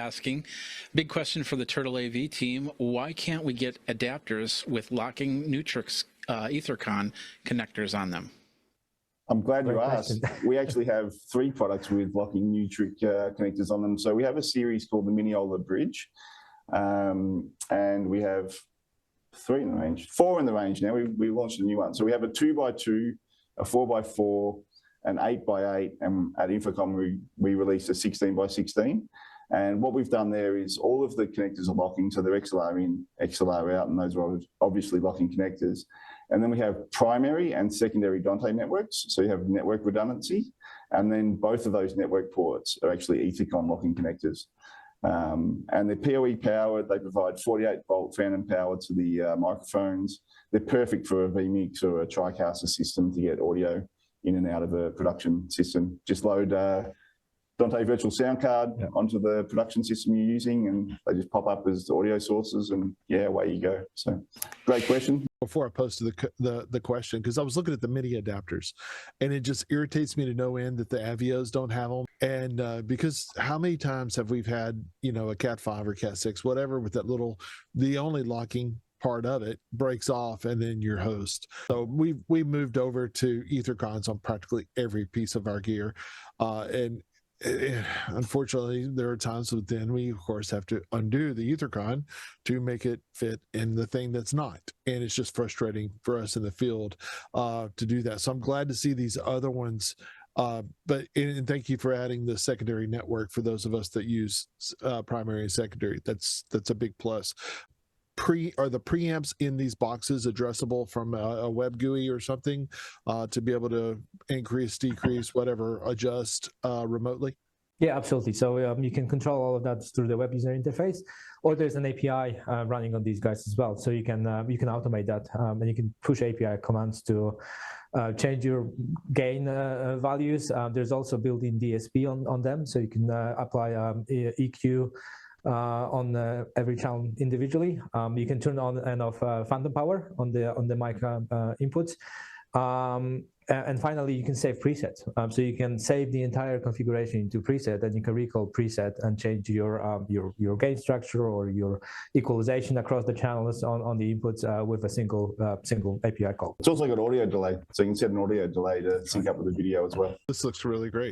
Asking, big question for the Turtle AV team. Why can't we get adapters with locking Nutrix EtherCON connectors on them? I'm glad Great you asked. We actually have 3 products with locking Nutrix connectors on them. So we have a series called the Miniola Bridge, and we have 4 in the range now. We launched a new one. So we have a 2x2, a 4x4, an 8x8, and at EtherCON we released a 16x16. And what we've done there is all of the connectors are locking, so they're XLR in, XLR out, and those are obviously locking connectors. And then we have primary and secondary Dante networks, so you have network redundancy, and then both of those network ports are actually EtherCON locking connectors. And they're PoE powered. They provide 48-volt phantom power to the microphones. They're perfect for a vMix or a TriCaster system to get audio in and out of a production system. Just load Dante virtual sound card onto the production system you're using, and they just pop up as audio sources, and yeah, away you go. So great question. Before I posted the question, because I was looking at the MIDI adapters, and it just irritates me to no end that the Avios don't have them. And because how many times have we had, a Cat 5 or Cat 6, whatever, with that the only locking part of it breaks off, and then your host. So we moved over to EtherCONs on practically every piece of our gear, and unfortunately, there are times that then we, of course, have to undo the EtherCON to make it fit in the thing that's not. And it's just frustrating for us in the field to do that. So I'm glad to see these other ones. And thank you for adding the secondary network for those of us that use primary and secondary. That's a big plus. Are the preamps in these boxes addressable from a web GUI or something to be able to increase, decrease, whatever, adjust remotely? Yeah, absolutely. So you can control all of that through the web user interface, or there's an API running on these guys as well. So you can automate that, and you can push API commands to change your gain values. There's also built-in DSP on them, so you can apply EQ on every channel individually. You can turn on and off phantom power on the mic inputs. And finally, you can save presets. So you can save the entire configuration into preset, and you can recall preset and change your gain structure or your equalization across the channels on the inputs with a single API call. It's also got audio delay, so you can set an audio delay to sync up with the video as well. This looks really great.